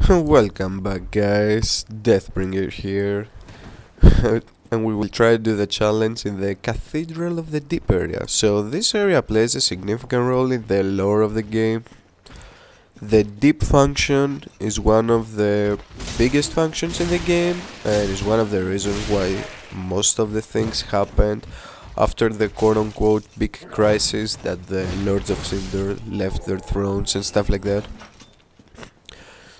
Welcome back, guys. Deathbringer here. And we will try to do the challenge in the Cathedral of the Deep area. So this area plays a significant role in the lore of the game. The deep function is one of the biggest functions in the game and is one of the reasons why most of the things happened after the quote-unquote big crisis that the Lords of Cinder left their thrones and stuff like that.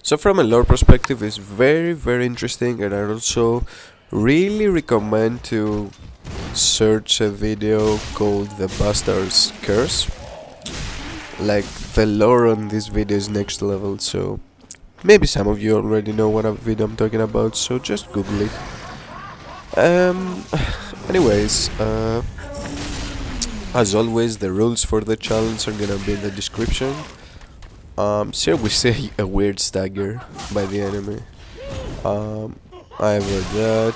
So from a lore perspective, it's very interesting, and I also really recommend to search a video called The Bastard's Curse. Like, the lore on this video is next level, so maybe some of you already know what video I'm talking about, so just Google it. Anyways, as always, the rules for the challenge are gonna be in the description. Here we see a weird stagger by the enemy. I read that.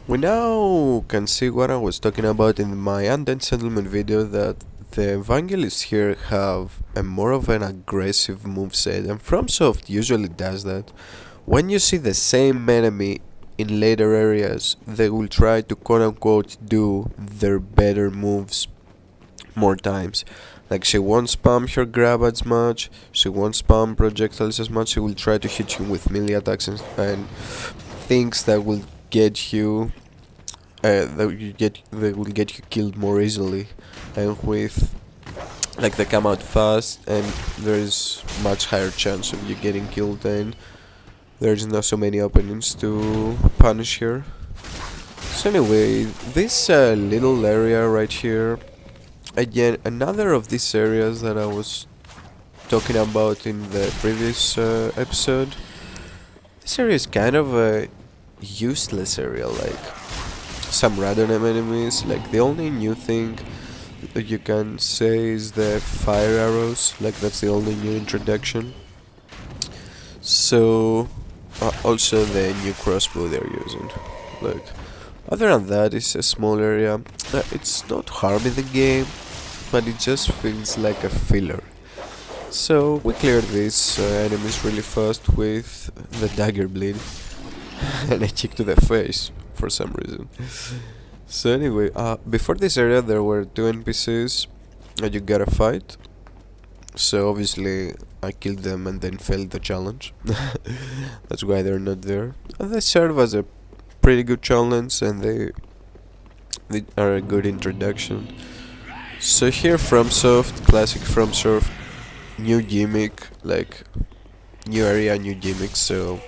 We now can see what I was talking about in my Undead Settlement video, that the Evangelists here have a more of an aggressive moveset, and FromSoft usually does that. When you see the same enemy in later areas, they will try to quote-unquote do their better moves more times. Like, she won't spam her grab as much, she won't spam projectiles as much, she will try to hit you with melee attacks and things that will get you that will get you killed more easily, and with like they come out fast and there is much higher chance of you getting killed, and there's not so many openings to punish here. So anyway, this little area right here, again, another of these areas that I was talking about in the previous episode. This area is kind of a useless area, like some random enemies. Like, the only new thing that you can say is the fire arrows, like that's the only new introduction. So also the new crossbow they're using. Like, other than that, it's a small area. It's not harming the game, but it just feels like a filler. So we cleared these enemies really fast with the dagger bleed and a kick to the face for some reason. So anyway, before this area there were two NPCs that you gotta fight. So obviously I killed them and then failed the challenge. That's why they're not there. And they serve as a pretty good challenge, and they are a good introduction. So here, FromSoft, classic FromSoft, new gimmick, like new area, new gimmick. So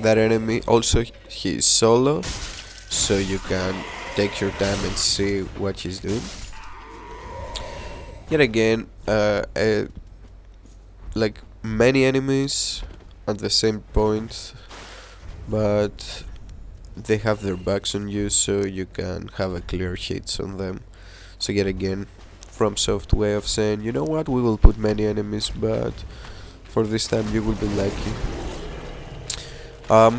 that enemy also, he is solo, so you can take your time and see what he's doing. Yet again, like many enemies at the same point, but they have their backs on you, so you can have a clear hits on them. So yet again, FromSoft way of saying, you know what, we will put many enemies, but for this time you will be lucky.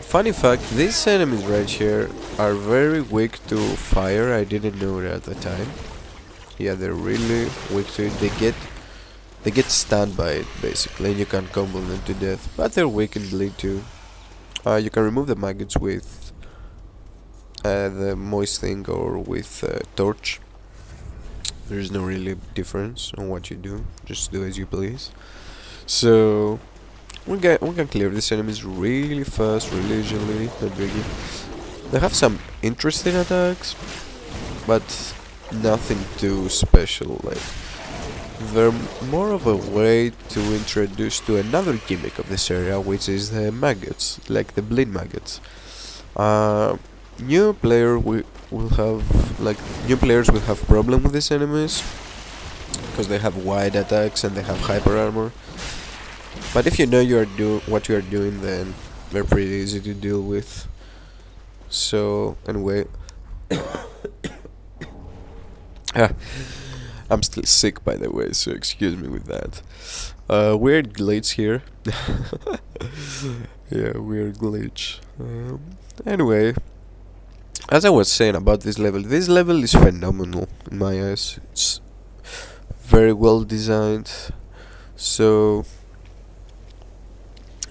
Funny fact, these enemies right here are very weak to fire. I didn't know that at the time. Yeah, they're really weak to it. They get stunned by it basically, and you can combo them to death. But they're weak in bleed too. You can remove the maggots with the moist thing or with torch. There is no really difference on what you do. Just do as you please. So we can clear these enemies really fast, really easily. Not biggie. They have some interesting attacks, but nothing too special. Like, they're more of a way to introduce to another gimmick of this area, which is the maggots, like the bleed maggots. New players will have problem with these enemies because they have wide attacks and they have hyper armor. But if you know what you are doing, then they're pretty easy to deal with. So anyway, I'm still sick, by the way, so excuse me with that. Weird glitch here. Yeah, weird glitch. Anyway, as I was saying about this level is phenomenal in my eyes. It's very well designed. So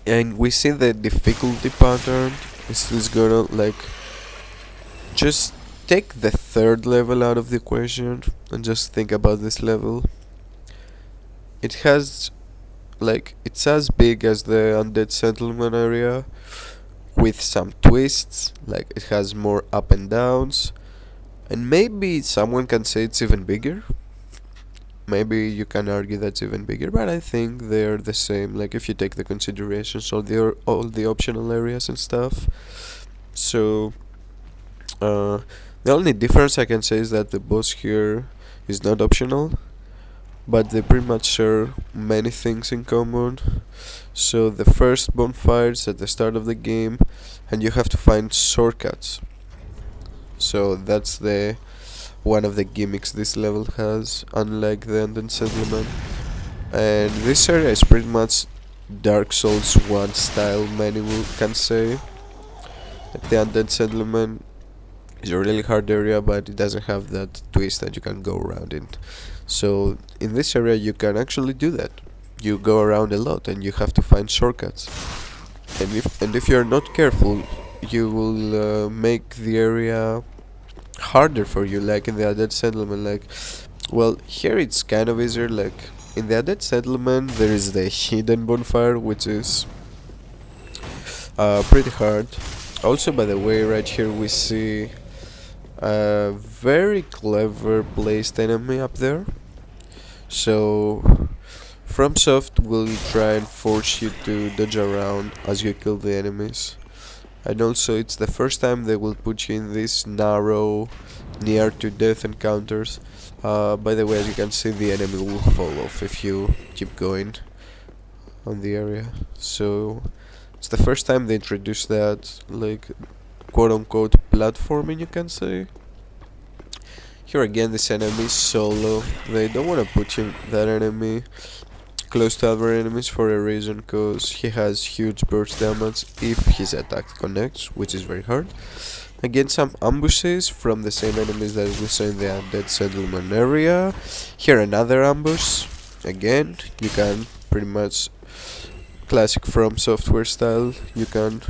And we see the difficulty pattern is gonna like just take the third level out of the equation and just think about this level. It has like it's as big as the undead settlement area with some twists, like it has more up and downs, and maybe someone can say it's even bigger. Maybe you can argue that's even bigger, but I think they're the same. Like if you take the considerations, all the optional areas and stuff. So the only difference I can say is that the boss here is not optional, but they pretty much share many things in common. So the first bonfires at the start of the game, and you have to find shortcuts. So that's the one of the gimmicks this level has, unlike the Undead Settlement. And this area is pretty much Dark Souls 1 style, many can say. Like the Undead Settlement is a really hard area, but it doesn't have that twist that you can go around it. So in this area you can actually do that. You go around a lot and you have to find shortcuts. And if you're not careful, you will make the area harder for you, like in the Undead Settlement. Like, well, here it's kind of easier. Like in the Undead Settlement there is the hidden bonfire, which is pretty hard. Also, by the way, right here we see a very clever placed enemy up there. So FromSoft will try and force you to dodge around as you kill the enemies. And also it's the first time they will put you in these narrow, near to death encounters. By the way, as you can see, the enemy will fall off if you keep going on the area. So it's the first time they introduced that, like, quote-unquote platforming, you can say. Here again, this enemy is solo. They don't want to put that enemy close to other enemies for a reason, because he has huge burst damage if his attack connects, which is very hard. Again, some ambushes from the same enemies that we saw in the Undead Settlement area. Here another ambush. Again, you can pretty much classic From Software style. You can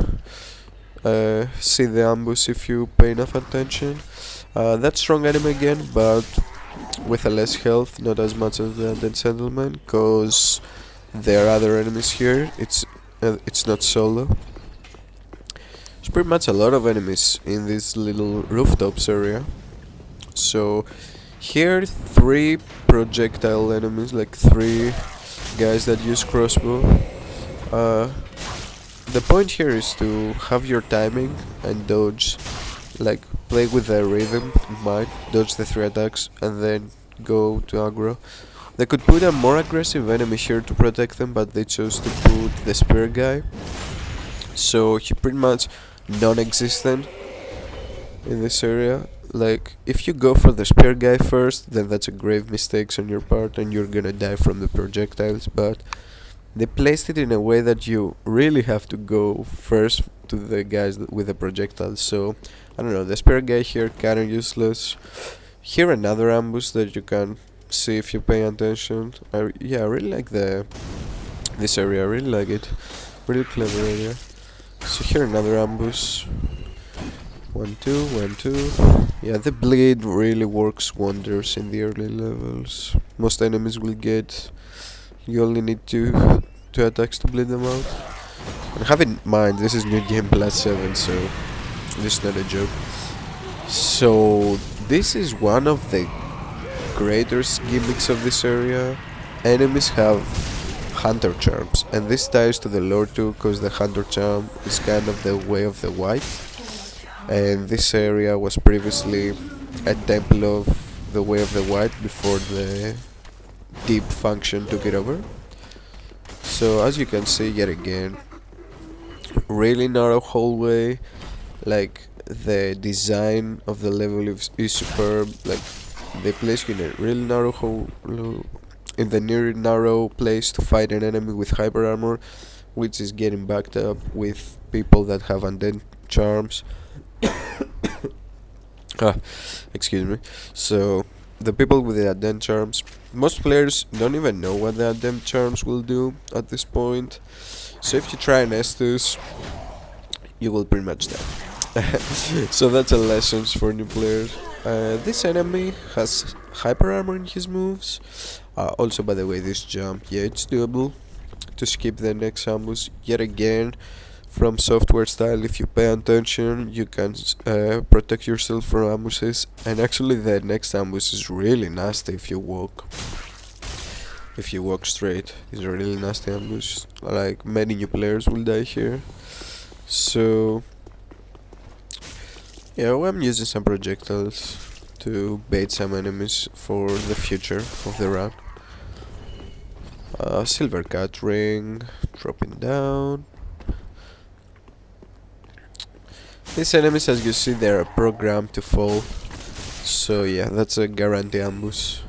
see the ambush if you pay enough attention. That strong enemy again, but with a less health, not as much as the Undead Settlement, cause there are other enemies here. It's not solo. There's pretty much a lot of enemies in this little rooftops area. So here 3 projectile enemies, like 3 guys that use crossbow. The point here is to have your timing and dodge, like play with the rhythm in mind, dodge the 3 attacks and then go to aggro. They could put a more aggressive enemy here to protect them, but they chose to put the spear guy. So he pretty much non-existent in this area. Like if you go for the spear guy first, then that's a grave mistake on your part and you're gonna die from the projectiles, but they placed it in a way that you really have to go first to the guys with the projectiles. So I don't know, the spear guy here kinda useless. Here another ambush that you can see if you pay attention. I really like this area, I really like it. Really clever area. So here another ambush. 1, 2, 1, 2. Yeah, the bleed really works wonders in the early levels. Most enemies will get, you only need 2 attacks to bleed them out. And have in mind, this is New Game Plus 7, so this is not a joke. So this is one of the greatest gimmicks of this area. Enemies have hunter charms, and this ties to the lore too, because the hunter charm is kind of the way of the white, and this area was previously a temple of the way of the white before the deep function took it over. So as you can see, yet again, really narrow hallway. Like the design of the level is superb. Like they place you in a really narrow hole, in the near narrow place to fight an enemy with hyper armor, which is getting backed up with people that have undead charms. Excuse me. So the people with the addend charms. Most players don't even know what the addend charms will do at this point. So if you try and Estus, you will pretty much die. So that's a lesson for new players. This enemy has hyper armor in his moves. Also, by the way, this jump, yeah, it's doable to skip the next ambush. Yet again, from software style, if you pay attention, you can protect yourself from ambushes. And actually, the next ambush is really nasty if you walk. If you walk straight, it's a really nasty ambush. Like, many new players will die here. So yeah, well, I'm using some projectiles to bait some enemies for the future of the run. Silver cat ring, dropping down. These enemies, as you see, they are programmed to fall. So yeah, that's a guarantee ambush.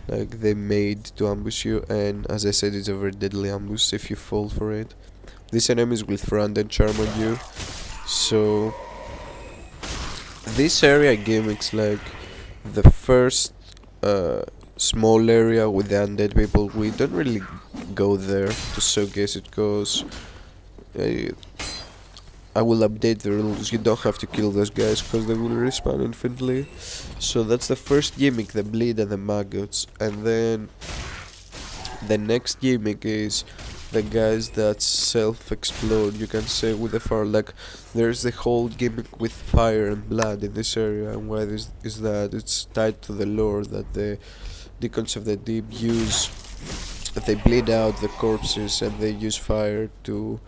Like, they made to ambush you, and as I said, it's a very deadly ambush if you fall for it. These enemies will throw undead charm on you. So this area gimmicks like the first small area with the undead people. We don't really go there to showcase it, because I will update the rules. You don't have to kill those guys because they will respawn infinitely. So that's the first gimmick, the bleed and the maggots. And then the next gimmick is the guys that self-explode, you can say, with the fire. Like, there's the whole gimmick with fire and blood in this area. And why this is that? It's tied to the lore that the Deacons of the Deep use. They bleed out the corpses and they use fire to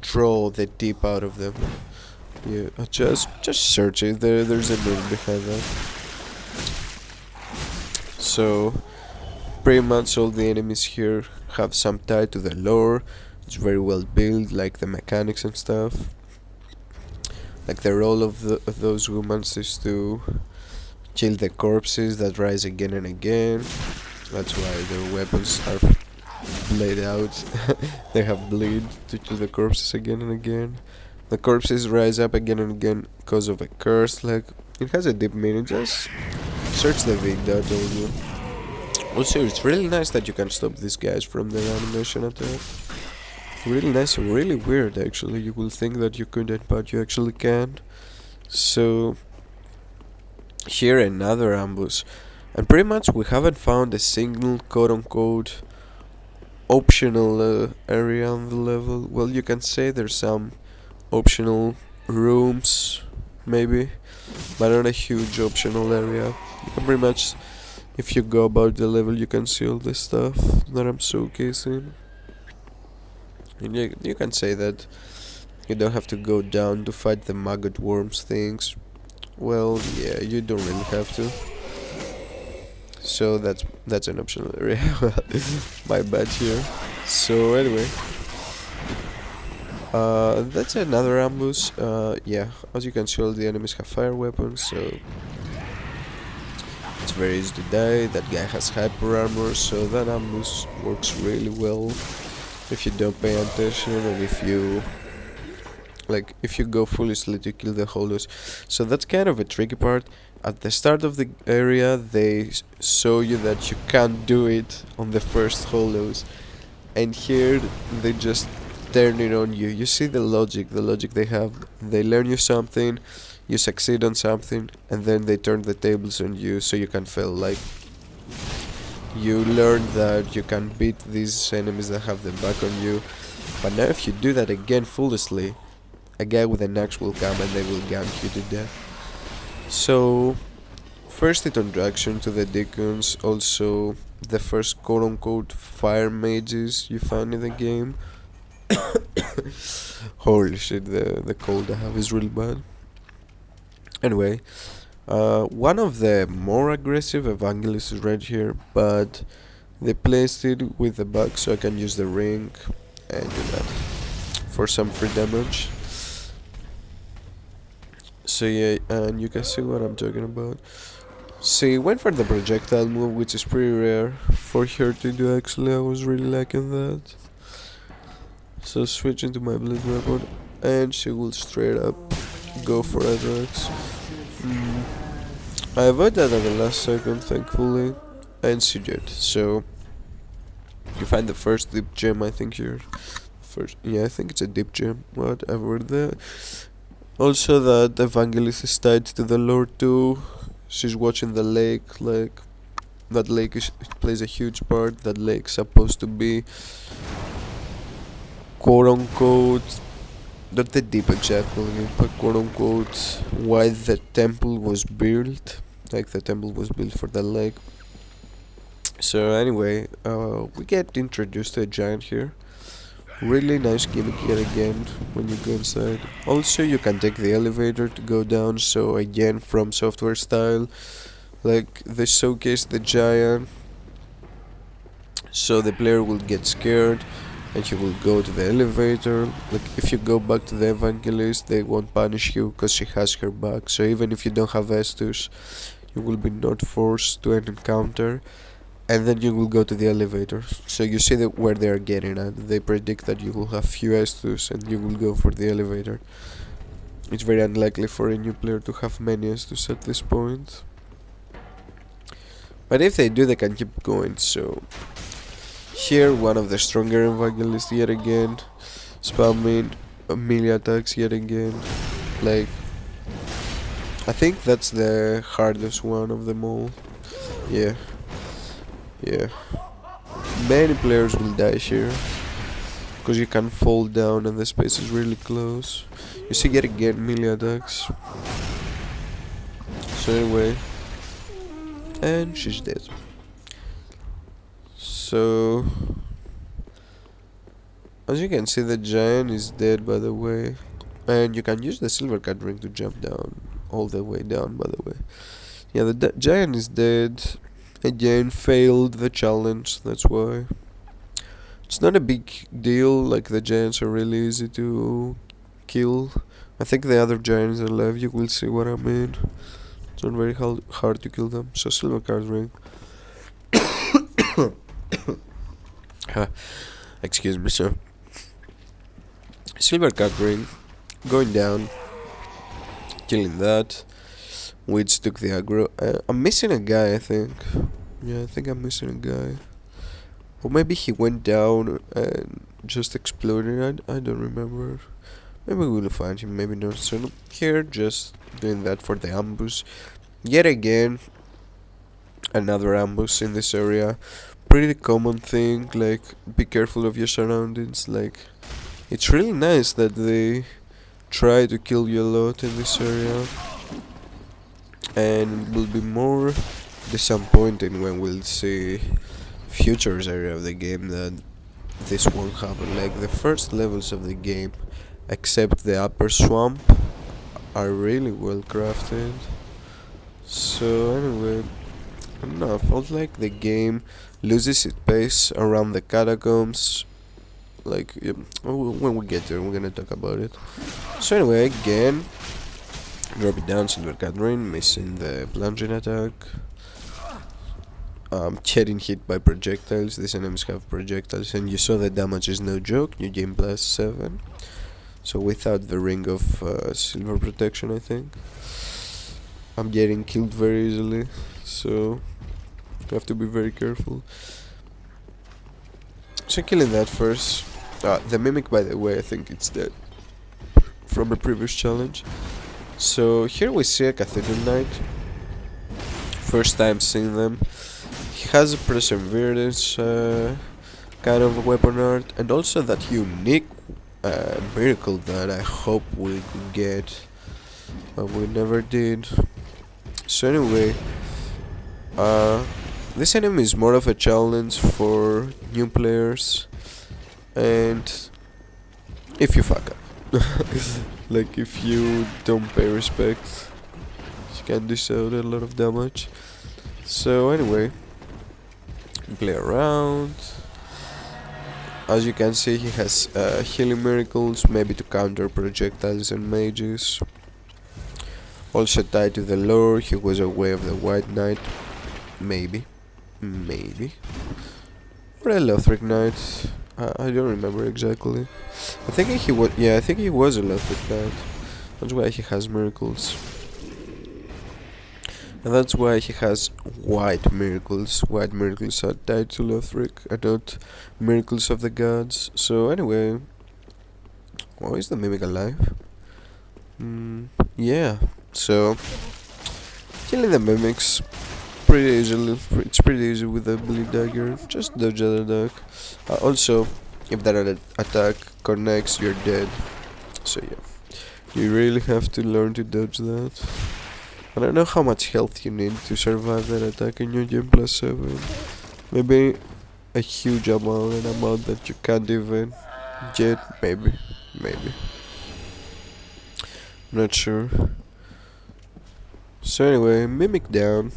draw the deep out of them. Yeah, just search it. There's a meaning behind that. So pretty much all the enemies here have some tie to the lore. It's very well built, like the mechanics and stuff. Like, the role of those humans is to kill the corpses that rise again and again. That's why their weapons are blade out. They have bleed to kill the corpses again and again. The corpses rise up again and again because of a curse. Like, it has a deep meaning. Just search the video, I told you. Also, it's really nice that you can stop these guys from their animation attack. Really nice and really weird, actually. You will think that you couldn't, but you actually can. So here, another ambush. And pretty much we haven't found a single quote-unquote optional area on the level. Well, you can say there's some optional rooms, maybe, but not a huge optional area. You can pretty much, if you go about the level, you can see all the stuff that I'm showcasing. And you can say that you don't have to go down to fight the maggot worms things. Well, yeah, you don't really have to. So that's an optional area. My bad here. So anyway, that's another ambush. Yeah, as you can see, all the enemies have fire weapons, so it's very easy to die. That guy has hyper armor, so that ambush works really well if you don't pay attention, and if you go foolishly to kill the hollows. So that's kind of a tricky part. At the start of the area, they show you that you can't do it on the first hollows, and here they just turn it on you. You see the logic they have. They learn you something, you succeed on something, and then they turn the tables on you so you can fail. Like, you learn that you can beat these enemies that have their back on you, but now if you do that again foolishly, a guy with an axe will come and they will gank you to death. So, first introduction to the Deacons, also the first quote-unquote fire mages you find in the game. Holy shit, the cold I have is really bad. Anyway, one of the more aggressive evangelists is right here, but they placed it with the bug so I can use the ring and do that for some free damage. So yeah, and you can see what I'm talking about. So he went for the projectile move, which is pretty rare for her to do. Actually, I was really liking that. So switching to my blade weapon, and she will straight up go for attacks. I avoided that at the last second, thankfully, and she did. So you find the first deep gem, I think here. First, yeah, I think it's a deep gem. Whatever. Also, that evangelist is tied to the Lord too. She's watching the lake. Like that lake plays a huge part. That lake's supposed to be quote unquote, not the deep exactly, but quote unquote, why the temple was built. Like the temple was built for the lake. So anyway, we get introduced to a giant here. Really nice gimmick yet again when you go inside. Also, you can take the elevator to go down. So again, from software style, like they showcase the giant, so the player will get scared and he will go to the elevator. Like if you go back to the evangelist, they won't punish you because she has her back. So even if you don't have Estus, you will be not forced to an encounter, and then you will go to the elevator. So you see that where they are getting at. They predict that you will have few Estus and you will go for the elevator. It's very unlikely for a new player to have many Estus at this point, but if they do, they can keep going. So here, one of the stronger evangelists yet again, spamming melee attacks yet again. Like, I think that's the hardest one of them all. Yeah. Many players will die here, because you can fall down and the space is really close. You see yet again melee attacks. So anyway, and she's dead. So, as you can see, the giant is dead, by the way. And you can use the silver cat ring to jump down, all the way down, by the way. Yeah, the giant is dead. Again, failed the challenge, that's why. It's not a big deal, like the giants are really easy to kill. I think the other giants are alive, you will see what I mean. It's not very hard to kill them. So, silver cat ring. Excuse me, sir. Silver cat ring, going down, killing that, which took the aggro. I'm missing a guy, I think. Yeah, I think I'm missing a guy. Or maybe he went down and just exploded. I don't remember. Maybe we'll find him, maybe not. So here, just doing that for the ambush. Yet again, another ambush in this area. Pretty common thing, like, be careful of your surroundings. Like, it's really nice that they try to kill you a lot in this area, and it will be more disappointing when we'll see futures area of the game that this won't happen. Like, the first levels of the game, except the upper swamp, are really well crafted. So anyway, I don't know, I felt like the game loses its pace around the catacombs. Like, when we get there, we're gonna talk about it. So anyway, again, drop it down, silver cat ring, missing the plunging attack. Getting hit by projectiles. These enemies have projectiles, and you saw the damage is no joke. New game plus 7. So without the ring of silver protection, I think I'm getting killed very easily. So you have to be very careful. So killing that first. The mimic, by the way, I think it's dead from a previous challenge. So here we see a Cathedral Knight. First time seeing them. He has a perseverance kind of weapon art, and also that unique miracle that I hope we could get, but we never did. So anyway, this enemy is more of a challenge for new players, and if you fuck up, like if you don't pay respect, you can dish out a lot of damage. So anyway, play around. As you can see, he has healing miracles, maybe to counter projectiles and mages. Also tied to the lore, he was away of the White Knight. Maybe. Or a Lothric Knight. I don't remember exactly. I think he was. Yeah, I think he was a Lothric Knight. That's why he has miracles. And that's why he has white miracles. White miracles are tied to Lothric and not miracles of the gods. So anyway, oh, is the mimic alive? Yeah. So killing the mimics pretty easily. It's pretty easy with the bleed dagger. Just dodge that attack. Also, if that attack connects, you're dead. So yeah, you really have to learn to dodge that. I don't know how much health you need to survive that attack in your game +7. Maybe a huge amount, an amount that you can't even get. Maybe. Not sure. So anyway, mimic down.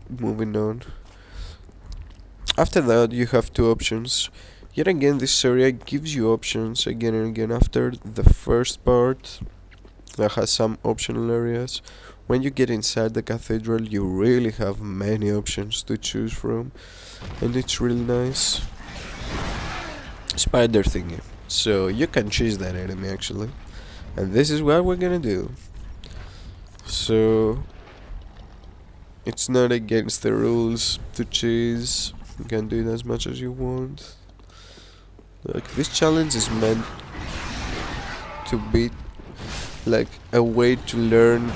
Moving on. After that, you have two options. Yet again, this area gives you options again and again. After the first part that has some optional areas, when you get inside the cathedral, you really have many options to choose from, and it's really nice. Spider thingy. So you can chase that enemy actually, and this is what we're gonna do. So it's not against the rules to chase. You can do it as much as you want. Like, this challenge is meant to be like a way to learn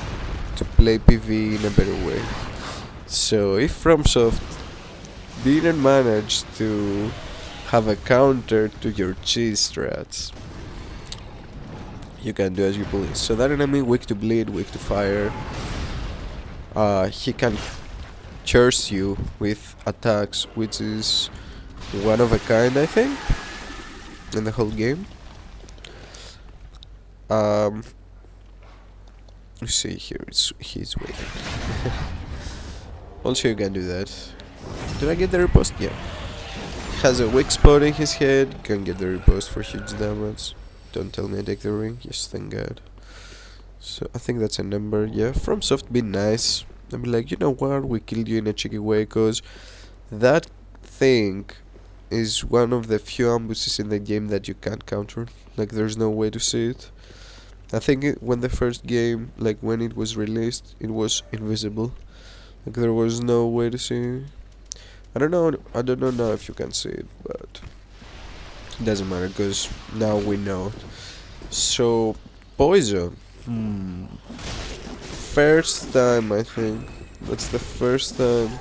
to play PvE in a better way. So if FromSoft didn't manage to have a counter to your cheese strats, you can do as you please. So that enemy weak to bleed, weak to fire. He can curse you with attacks, which is one of a kind, I think, in the whole game. You see here, he's waiting. Also, you can do that. Did I get the riposte? Yeah. Has a weak spot in his head. Can get the riposte for huge damage. Don't tell me I take the ring. Yes, thank God. So I think that's a number. Yeah, FromSoft be nice. I'd be like, you know what? We killed you in a cheeky way, cause that thing is one of the few ambushes in the game that you can't counter. Like, there's no way to see it. I think when the first game, like when it was released, it was invisible. Like, there was no way to see. I don't know now if you can see it, but it doesn't matter because now we know. So poison. First time, I think. That's the first time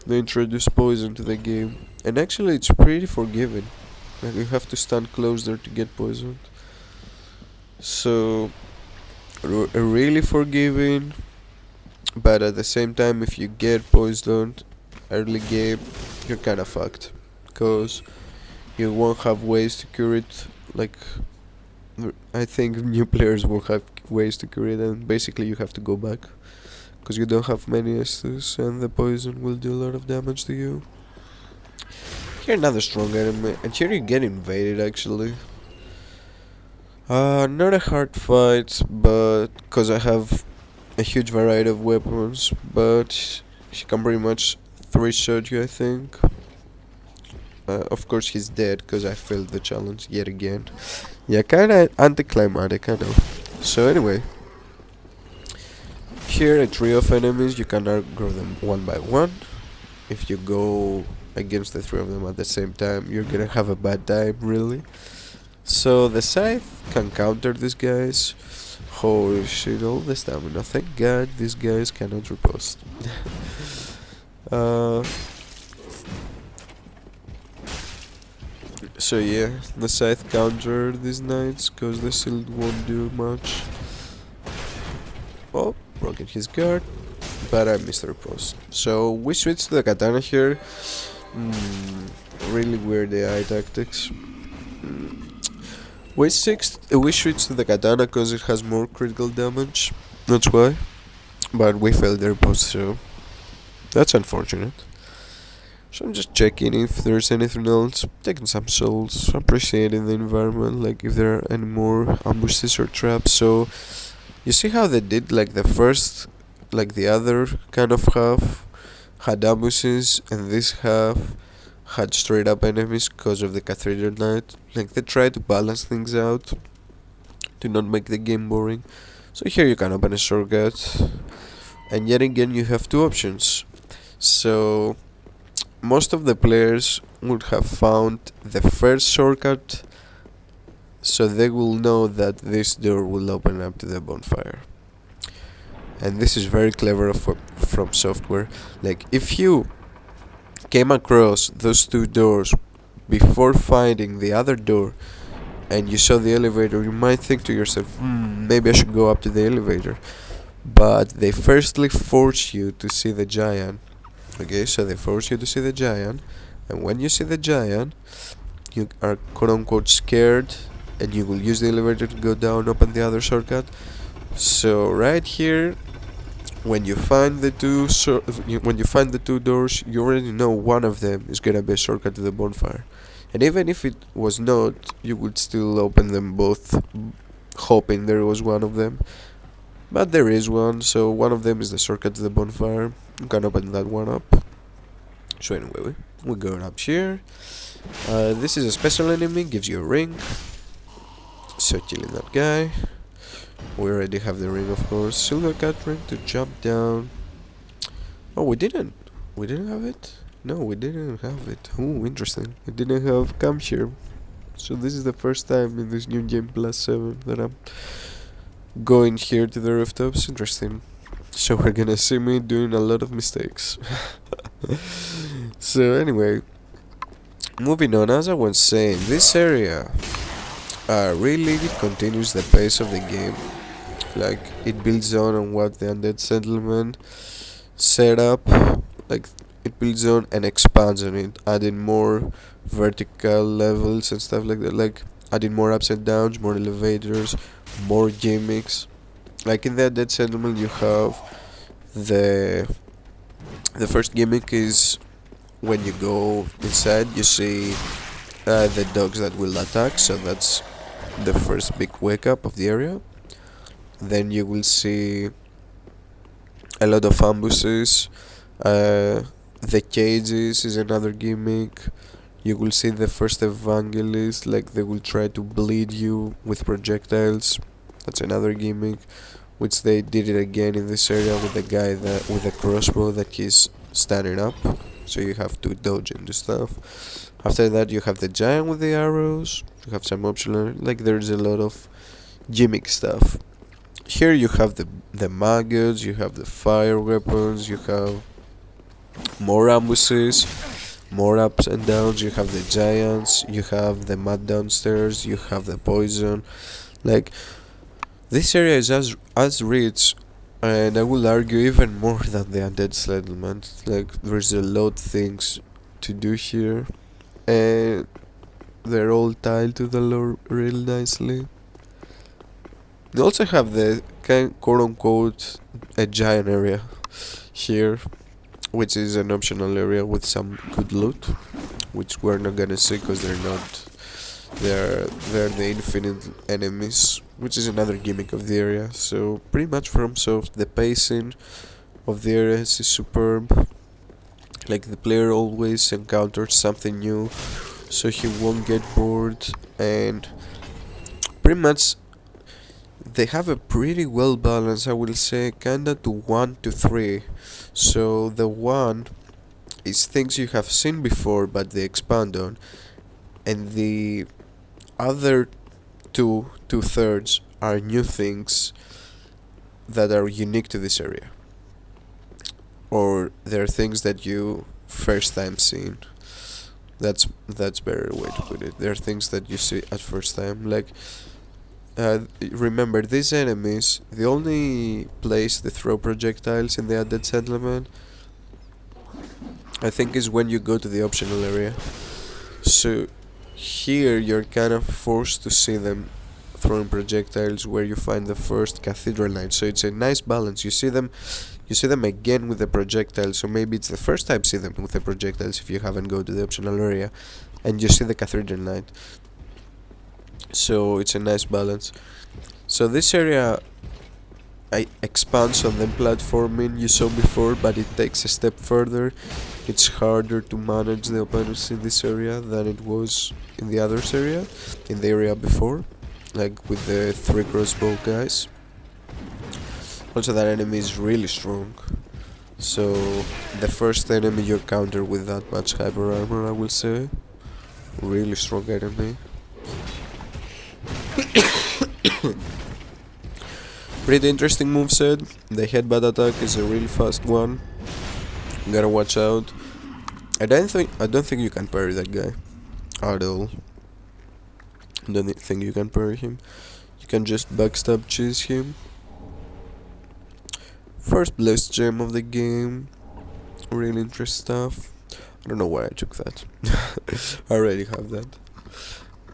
they introduced poison to the game. And actually it's pretty forgiving. Like, you have to stand closer to get poisoned. So really forgiving, but at the same time, if you get poisoned early game, you're kinda fucked, cause you won't have ways to cure it. Like, I think new players won't have ways to cure it, and basically you have to go back, cause you don't have many Estus, and the poison will do a lot of damage to you. Here another strong enemy, and here you get invaded actually. Not a hard fight, but cause I have a huge variety of weapons, but he can pretty much 3-shot you, I think. Of course he's dead cause I failed the challenge yet again. Yeah, kinda anticlimactic, I know. So anyway, here a trio of enemies, you can aggro them one by one. If you go against the three of them at the same time, you're gonna have a bad time, really. So the scythe can counter these guys. Holy shit, all the stamina. Thank God these guys cannot riposte. So yeah, the scythe countered these knights cause the shield won't do much. Oh, broken his guard, but I missed the riposte. So we switch to the katana here. Really weird AI tactics. We switch to the katana cause it has more critical damage. That's why. But we failed the riposte, so that's unfortunate. So I'm just checking if there's anything else, taking some souls, appreciating the environment, like if there are any more ambushes or traps. So you see how they did, like the first, like the other kind of half had ambushes, and this half had straight up enemies because of the Cathedral Knight. Like, they try to balance things out to not make the game boring. So here you can open a shortcut And yet again you have two options. So most of the players would have found the first shortcut, so they will know that this door will open up to the bonfire. And this is very clever from software. Like, if you came across those two doors before finding the other door and you saw the elevator, you might think to yourself, maybe I should go up to the elevator. But they firstly force you to see the giant. Okay, so they force you to see the giant, and when you see the giant, you are quote unquote scared, and you will use the elevator to go down, open the other shortcut. So right here, when you find the two doors, you already know one of them is gonna be a shortcut to the bonfire. And even if it was not, you would still open them both, hoping there was one of them. But there is one, so one of them is the shortcut to the bonfire. You can open that one up. So anyway, we're going up here. This is a special enemy, gives you a ring. So killing that guy. We already have the ring, of course. Silver cat ring to jump down. Oh, we didn't have it? No, we didn't have it. Oh, interesting. We didn't have come here. So this is the first time in this new game plus 7 that I'm going here to the rooftops. Interesting. So we're gonna see me doing a lot of mistakes. So anyway, moving on, as I was saying, this area really continues the pace of the game. Like, it builds on what the undead settlement set up. Like, it builds on and expands on it, adding more vertical levels and stuff like that. Like, adding more ups and downs, more elevators, more gimmicks. Like in the undead settlement, you have the first gimmick is when you go inside, you see the dogs that will attack. So that's the first big wake up of the area. Then you will see a lot of ambushes. The cages is another gimmick. You will see the first evangelist, like they will try to bleed you with projectiles. That's another gimmick, which they did it again in this area with the guy that with a crossbow that he's standing up, so you have to dodge into stuff. After that, you have the giant with the arrows. You have some optional, like there's a lot of gimmick stuff. Here you have the maggots, you have the fire weapons, you have more ambushes, more ups and downs, you have the giants, you have the mud downstairs, you have the poison. Like, this area is as rich, and I will argue even more than the undead settlement. Like, there's a lot of things to do here, and they're all tied to the lore real nicely. They also have the quote unquote a giant area here, which is an optional area with some good loot, which we're not gonna see because they're the infinite enemies, which is another gimmick of the area. So pretty much from soft, the pacing of the areas is superb. Like, the player always encounters something new, so he won't get bored, and pretty much they have a pretty well balanced, I will say, kinda to 1 to 3. So the 1 is things you have seen before but they expand on, and the other two-thirds are new things that are unique to this area, or they're things that you first time seen. That's better way to put it. They're things that you see at first time. Like, remember, these enemies, the only place they throw projectiles in the undead settlement, I think, is when you go to the optional area. So here you're kind of forced to see them throwing projectiles where you find the first Cathedral Knight. So it's a nice balance. You see them again with the projectiles. So maybe it's the first time you see them with the projectiles if you haven't go to the optional area, and you see the Cathedral Knight. So it's a nice balance. So this area expands on the platforming you saw before, but it takes a step further. It's harder to manage the opponents in this area than it was in the others area, in the area before, like with the 3 crossbow guys. Also, that enemy is really strong. So, the first enemy you encounter with that much hyper armor, I will say. Really strong enemy. Pretty interesting moveset. The headbutt attack is a really fast one. You gotta watch out. I don't think you can parry that guy at all. I don't think you can parry him. You can just backstab chase him. First blessed gem of the game. Really interesting stuff. I don't know why I took that. I already have that.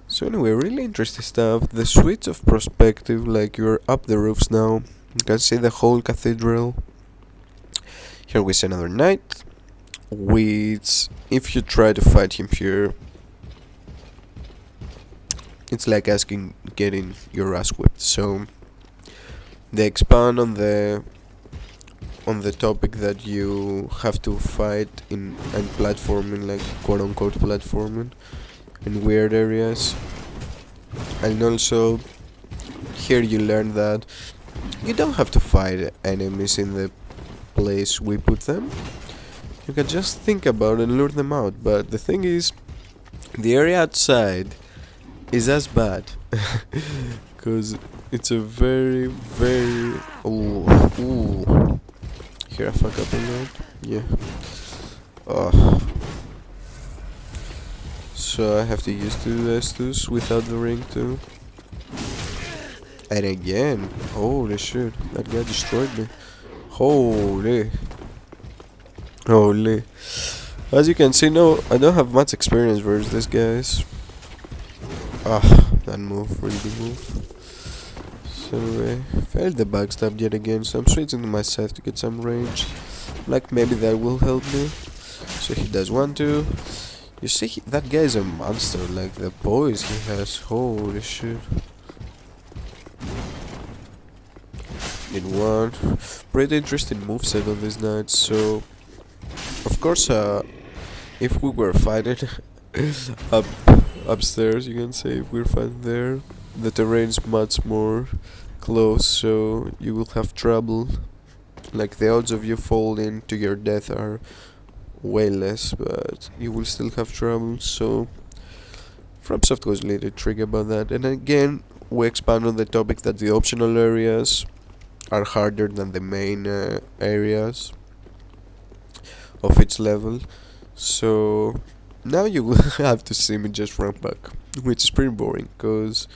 So anyway, really interesting stuff. The switch of perspective, like you're up the roofs now. You can see the whole cathedral. Here we see another knight. Which, if you try to fight him here, it's like getting your ass whipped. So they expand on the topic that you have to fight and platforming, like quote unquote platforming in weird areas. And also here you learn that you don't have to fight enemies in the place we put them. You can just think about and lure them out. But the thing is, the area outside is as bad. Because it's a very, very... Ooh. Here I fuck up a lot. Yeah. So I have to use 2 S2s without the ring too. And again. Holy shit. That guy destroyed me. Holy. As you can see, no, I don't have much experience versus these guys. That move, really good move. So anyway, failed the backstab yet again, so I'm switching to myself to get some range. Like maybe that will help me. So he does 1-2. You see, that guy is a monster, like the boys he has, holy shit. Did 1. Pretty interesting moveset on these knights, so... Of course, if we were fighting upstairs, you can say, if we're fighting there, the terrain's much more close, so you will have trouble. Like, the odds of you falling to your death are way less, but you will still have trouble, so FromSoft was a little tricky about that. And again, we expand on the topic that the optional areas are harder than the main areas of each level. So now you will have to see me just run back, which is pretty boring because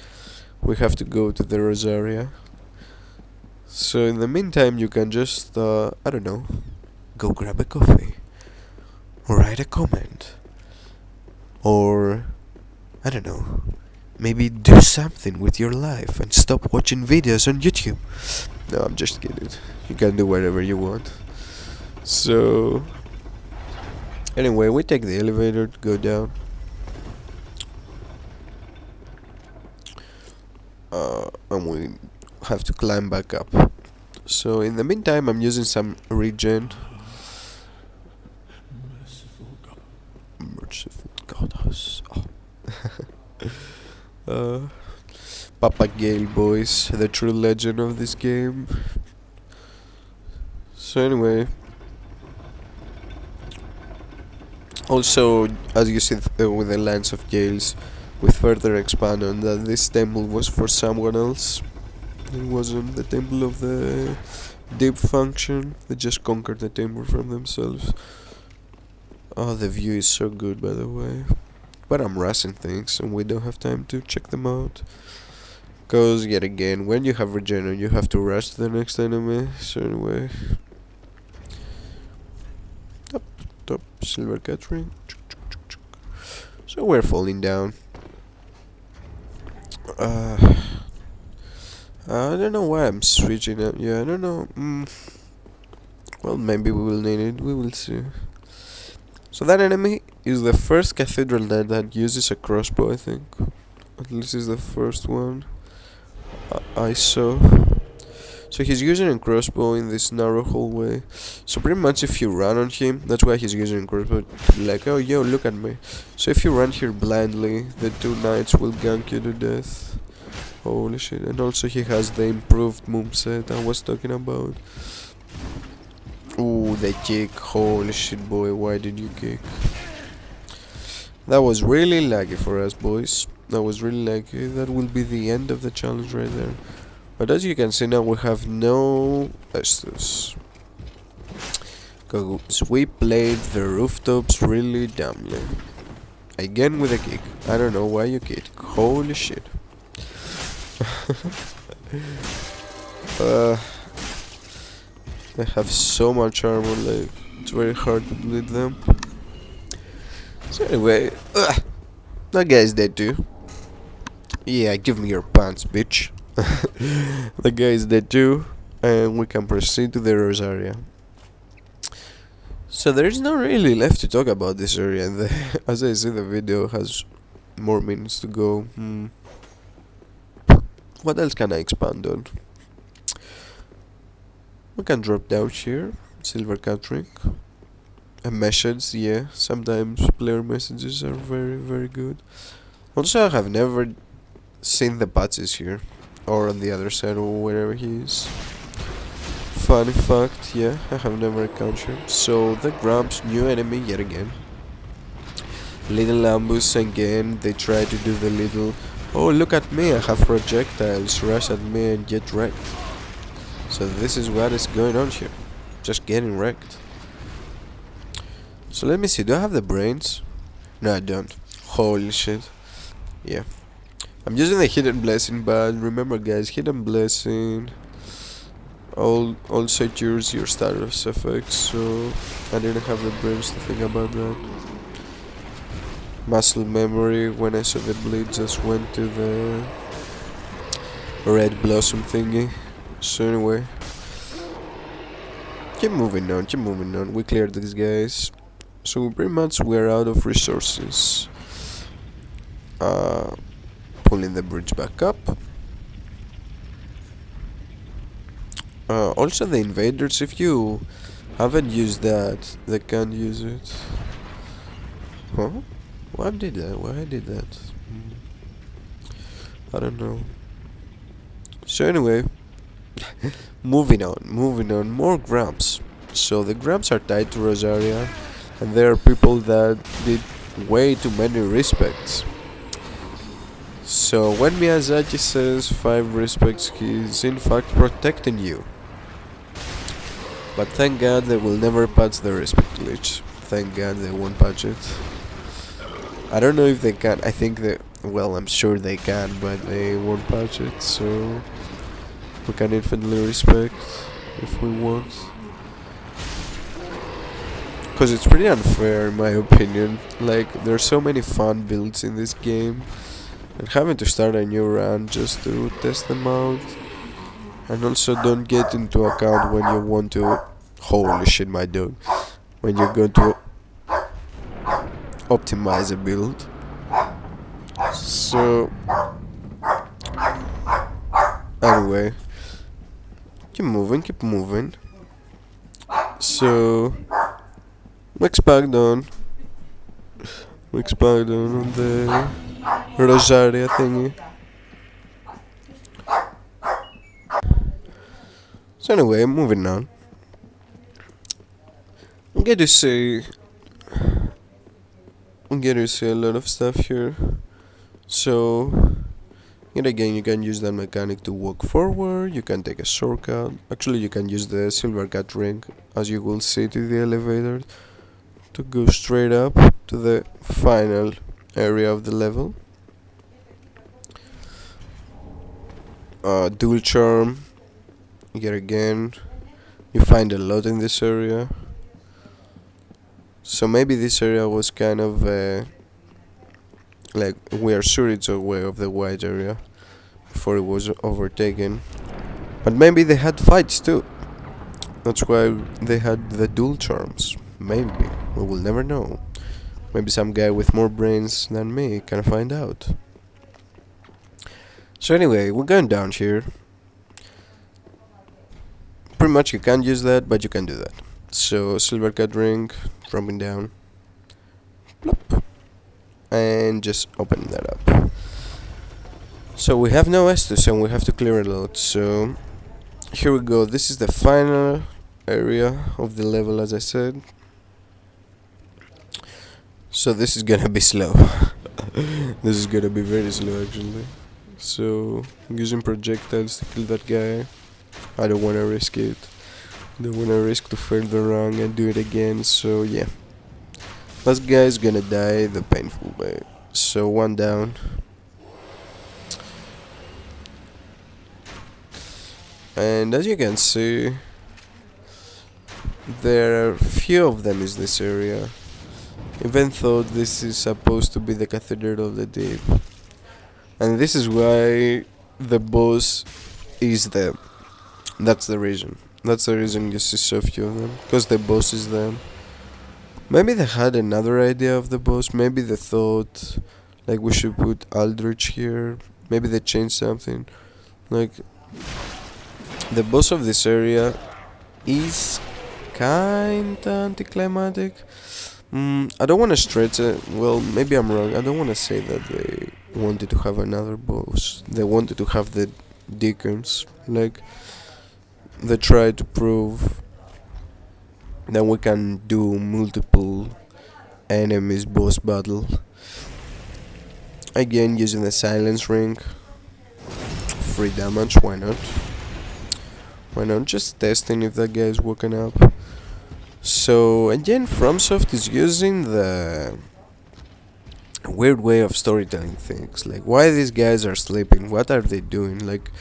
we have to go to the Rosaria. So in the meantime you can just I don't know, go grab a coffee or write a comment, or I don't know, maybe do something with your life and stop watching videos on YouTube. No, I'm just kidding. You can do whatever you want. So anyway, we take the elevator to go down. And we have to climb back up. So in the meantime, I'm using some regen. Merciful goddess. Papa Gale, boys, the true legend of this game. So anyway, also, as you see with the Lance of Gales, we further expand on that this temple was for someone else. It wasn't the temple of the deep function. They just conquered the temple from themselves. Oh, the view is so good, by the way. But I'm rushing things and we don't have time to check them out. Because, yet again, when you have regen, you have to rush to the next enemy. So anyway, top silver cat ring. So we're falling down. I don't know why I'm switching up. Yeah, I don't know. Well, maybe we will need it. We will see. So that enemy is the first Cathedral knight that uses a crossbow, I think. At least is the first one I saw. So he's using a crossbow in this narrow hallway. So pretty much if you run on him, that's why he's using a crossbow, to be like, oh yo, look at me. So if you run here blindly, the 2 knights will gank you to death. Holy shit. And also he has the improved moveset I was talking about. Ooh, the kick. Holy shit, boy, why did you kick? That was really lucky for us, boys. That was really lucky. That will be the end of the challenge right there. But as you can see now, we have no Estus. Because we played the rooftops really dumbly. Again with a kick. I don't know why you kick. Holy shit. They have so much armor, like, it's very hard to bleed them. So anyway, that guy is dead too. Yeah, give me your pants, bitch. The guy is dead too, and we can proceed to the Rose area. So there is not really left to talk about this area. As I see, the video has more minutes to go. What else can I expand on? We can drop down here. Silver cat ring. A message, yeah. Sometimes player messages are very, very good. Also, I have never seen the patches here, or on the other side, or wherever he is. Funny fact, yeah, I have never encountered. So the Grumps, new enemy yet again. Little ambush again. They try to do the little, oh look at me, I have projectiles, rush at me and get wrecked. So this is what is going on here. Just getting wrecked. So let me see, do I have the brains? No, I don't. Holy shit. Yeah. I'm using the hidden blessing, but remember guys, hidden blessing also cures your status effects, so I didn't have the brains to think about that. Muscle memory, when I saw the bleed, just went to the red blossom thingy. So anyway, keep moving on. We cleared these guys, so pretty much we're out of resources. Pulling the bridge back up. Also the invaders, if you haven't used that, they can't use it. Huh? Why did that? I don't know. So anyway, moving on, more Grumps. So the Grumps are tied to Rosaria, and there are people that did way too many respects. So when Miyazaki says 5 respects, he's in fact protecting you. But thank God they will never patch the respect glitch. Thank God they won't patch it. I don't know if they can. I think they, well, I'm sure they can, but they won't patch it, so we can infinitely respect if we want. Because it's pretty unfair in my opinion. Like, there's so many fun builds in this game, and having to start a new run just to test them out, and also don't get into account when you want to, holy shit my dog, when you're going to optimize a build. So anyway, keep moving. So we expand on the Rosaria thingy. So anyway, moving on. I'm going to say a lot of stuff here. So yet again, you can use that mechanic to walk forward. You can take a shortcut. Actually, you can use the silver cat ring, as you will see, to the elevator to go straight up to the final area of the level. Dual charm. Yet again, you find a lot in this area. So maybe this area was kind of like, we are sure it's away of the white area before it was overtaken. But maybe they had fights too. That's why they had the dual charms. Maybe. We will never know. Maybe some guy with more brains than me can find out. So anyway, we're going down here. Pretty much you can't use that, but you can do that. So silver cat ring, dropping down, plop, and just open that up. So we have no Estus and we have to clear a lot, so here we go. This is the final area of the level, as I said. So this is gonna be slow. This is gonna be very slow actually. So I'm using projectiles to kill that guy. I don't wanna risk it. Don't wanna risk to fail the run and do it again, so yeah. Last guy is gonna die the painful way. So one down. And as you can see, there are few of them in this area. Even though this is supposed to be the Cathedral of the Deep. And this is why the boss is there. That's the reason. That's the reason you see so few of them. Because the boss is there. Maybe they had another idea of the boss. Maybe they thought like we should put Aldrich here. Maybe they changed something. Like the boss of this area is kinda anticlimactic. I don't want to stretch it. Well, maybe I'm wrong. I don't want to say that they wanted to have another boss. They wanted to have the deacons. Like they tried to prove that we can do multiple enemies boss battle. Again, using the silence ring. Free damage, why not? Why not? Just testing if that guy is woken up. So again, FromSoft is using the weird way of storytelling things. Like why these guys are sleeping, what are they doing? Like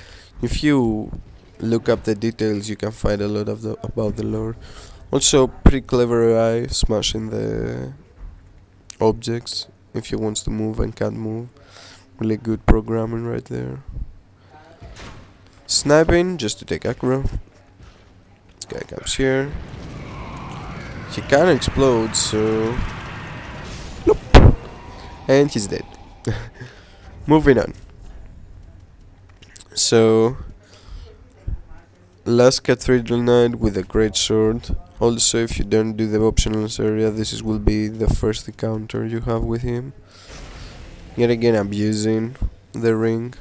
if you look up the details you can find a lot of about the lore. Also pretty clever AI smashing the objects if he wants to move and can't move. Really good programming right there. Sniping just to take aggro. This guy comes here. He can't explode, so nope. And he's dead. Moving on. So last Cathedral Knight with a great sword. Also, if you don't do the optionals area, this will be the first encounter you have with him. Yet again, I'm using the ring.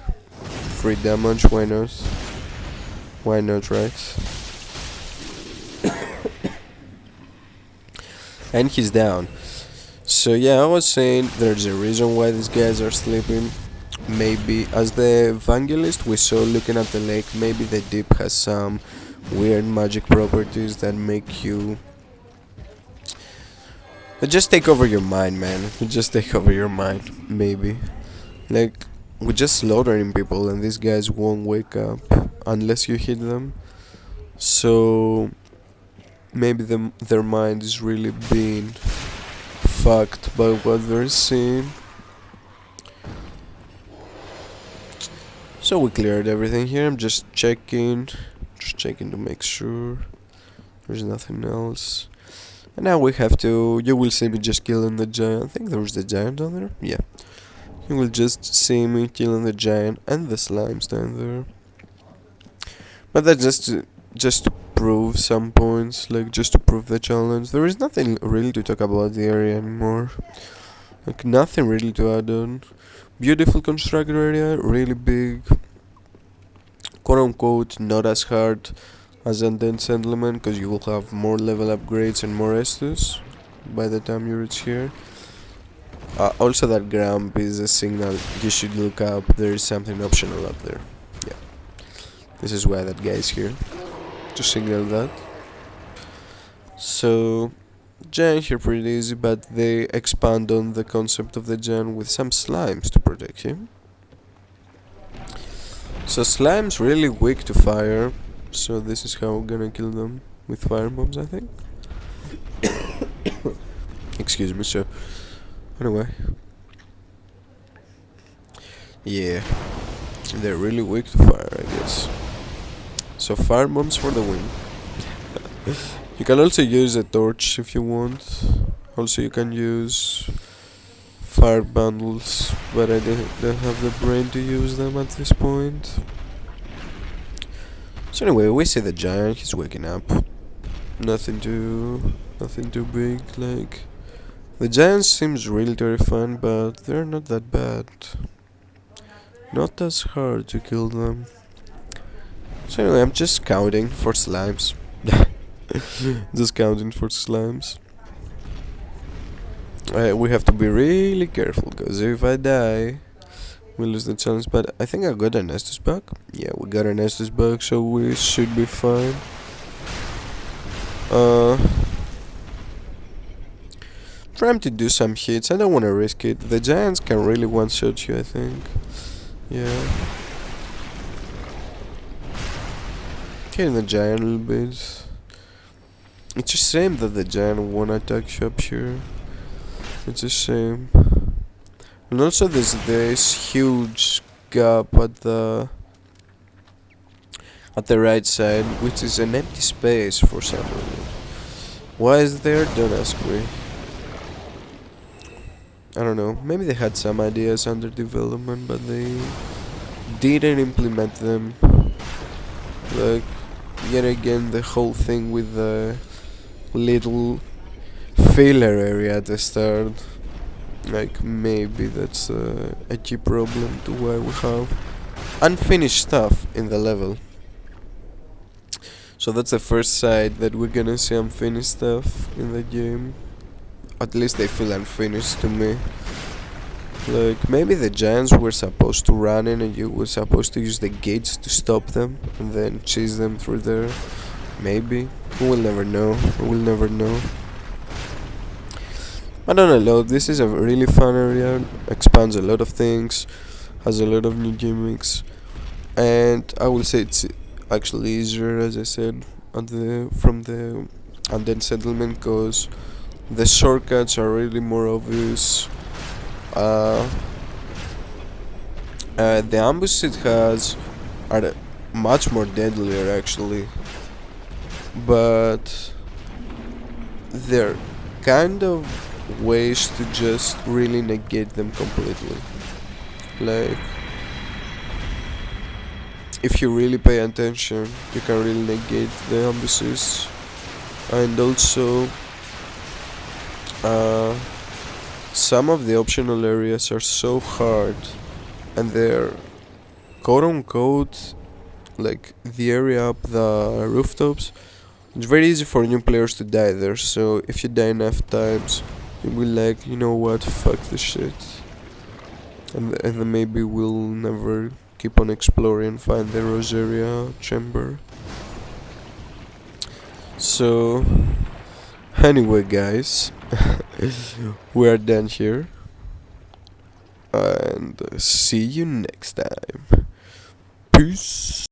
Free damage, why not? Why not, right? And he's down. So yeah, I was saying there's a reason why these guys are sleeping. Maybe as the evangelist we saw looking at the lake, maybe the deep has some weird magic properties that make you just take over your mind, man. Just take over your mind, maybe. Like we're just slaughtering people and these guys won't wake up unless you hit them. So maybe their mind is really being fucked by what they're seeing. So we cleared everything here. I'm just checking to make sure there's nothing else. And now we have to, you will see me just killing the giant. I think there's the giant down there. Yeah, you will just see me killing the giant and the slimes down there. But that's just to prove some points, like just to prove the challenge. There is nothing really to talk about the area anymore. Like nothing really to add on. Beautiful constructed area, really big. Quote unquote not as hard as Undead Settlement, because you will have more level upgrades and more Estus by the time you reach here. Also that Gramp is a signal you should look up. There is something optional up there. Yeah, this is why that guy is here, to signal that. So giant here pretty easy, but they expand on the concept of the giant with some slimes to protect him. So slimes really weak to fire, so this is how we're gonna kill them, with fire bombs, I think. Excuse me. So anyway, yeah, they're really weak to fire, I guess. So fire bombs for the win. You can also use a torch if you want. Also you can use fire bundles, but I don't have the brain to use them at this point. So anyway, we see the giant, he's waking up. Nothing too big, like the giant seems really terrifying, but they're not that bad. not as hard to kill them. So anyway, I'm just counting for slimes. Just counting for slimes. We have to be really careful, because if I die, we lose the challenge. But I think I got an Estus bug. Yeah, we got an Estus bug, so we should be fine. Trying to do some hits. I don't want to risk it. The giants can really one-shot you, I think. Yeah. Hitting the giant a little bit. It's a shame that the giant won't attack you up here. It's a shame. And also there's this huge gap at the right side, which is an empty space for some reason. Why is there? Don't ask me. I don't know. Maybe they had some ideas under development, but they didn't implement them. Like, yet again, the whole thing with the little filler area at the start. Like, maybe that's a key problem to why we have unfinished stuff in the level. So that's the first side that we're gonna see unfinished stuff in the game. At least they feel unfinished to me. Like, maybe the giants were supposed to run in and you were supposed to use the gates to stop them and then chase them through there. Maybe. We'll never know. We'll never know. I don't know, this is a really fun area, expands a lot of things, has a lot of new gimmicks, and I will say it's actually easier, as I said, from the undead settlement, because the shortcuts are really more obvious. The ambushes it has are much more deadlier actually, but they're kind of ways to just really negate them completely. Like, if you really pay attention, you can really negate the ambushes. And also, some of the optional areas are so hard, and they're quote unquote like the area up the rooftops. It's very easy for new players to die there, so if you die enough times, you'll be like, you know what, fuck this shit. And then maybe we'll never keep on exploring and find the Rosaria chamber. So, anyway guys, we are done here. And see you next time. Peace.